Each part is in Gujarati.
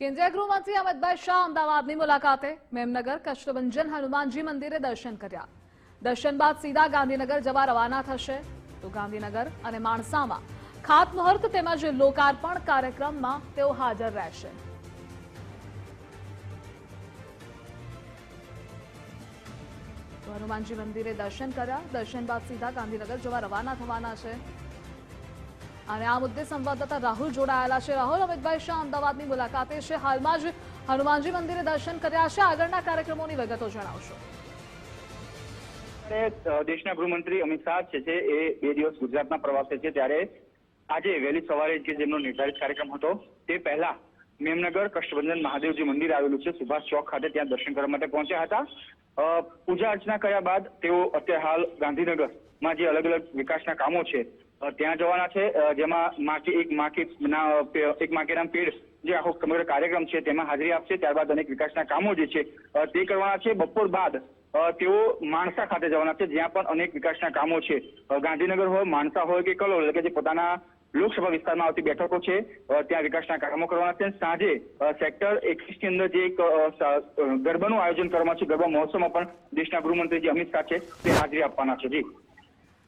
કેન્દ્રીય ગૃહમંત્રી અમિતભાઈ શાહ અમદાવાદની મુલાકાતે મેમનગર કષ્ટભંજન હનુમાનજી મંદિરે દર્શન કર્યા। દર્શન બાદ સીધા ગાંધીનગર જવા રવાના થશે। તો ગાંધીનગર અને માણસામાં ખાતમુહૂર્ત તેમજ લોકાર્પણ કાર્યક્રમમાં તેઓ હાજર રહેશે। હનુમાનજી મંદિરે દર્શન કર્યા। દર્શન બાદ સીધા ગાંધીનગર જવા રવાના થવાના છે। અને આ મુદ્દે સંવાદદાતા રાહુલ જોડાયેલા છે। રાહુલ, અમિતભાઈ શાહ અમદાવાદની મુલાકાતે છે, હાલમાં જ હનુમાનજી મંદિરે દર્શન કર્યા છે, આગળના કાર્યક્રમોની વિગતો જણાવશો। દેશના ગૃહમંત્રી અમિત શાહ છે એ 2 દિવસ ગુજરાતના પ્રવાસે છે, ત્યારે આજે વહેલી સવારે જે જેમનો નિર્ધારિત કાર્યક્રમ હતો તે પહેલા મેમનગર કષ્ટભંજન મહાદેવજી મંદિર આવેલું છે સુભાષ ચોક ખાતે, ત્યાં દર્શન કરવા માટે પહોંચ્યા હતા। પૂજા અર્ચના કર્યા બાદ તેઓ અત્યારે હાલ ગાંધીનગરમાં જે અલગ અલગ વિકાસના કામો છે ત્યાં જવાના છે, જેમાં એક માકે નામ પેડ જે આખો સમગ્ર કાર્યક્રમ છે તેમાં હાજરી આપશે। ત્યારબાદ અનેક વિકાસના કામો જે છે તે કરવાના છે। બપોર બાદ તેઓ માણસા ખાતે જવાના છે, જ્યાં પણ અનેક વિકાસના કામો છે, ગાંધીનગર હોય, માણસા હોય કે કલોલ, એટલે કે જે પોતાના લોકસભા વિસ્તારમાં આવતી બેઠકો છે ત્યાં વિકાસના કામો કરવાના છે। સાંજે સેક્ટર 21 ની અંદર જે એક ગરબાનું આયોજન કરવામાં છે, ગરબા મહોત્સવમાં પણ દેશના ગૃહમંત્રી જે અમિત શાહ છે તે હાજરી આપવાના છે।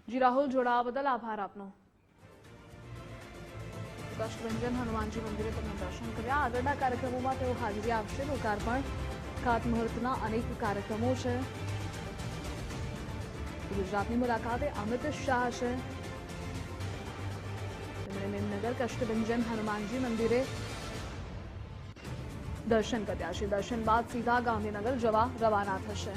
જી રાહુલ, જોડાવા બદલ આભાર આપનો। કષ્ટભંજન હનુમાનજી મંદિરે તેમણે દર્શન કર્યા। આગળના કાર્યક્રમોમાં તેઓ હાજરી આપશે। લોકાર્પણ ખાતમુહૂર્તના અનેક કાર્યક્રમો છે। ગુજરાતની મુલાકાતે અમિત શાહ છે, તેમણે મેમનગર કષ્ટભંજન હનુમાનજી મંદિરે દર્શન કર્યા છે। દર્શન બાદ સીધા ગાંધીનગર જવા રવાના થશે।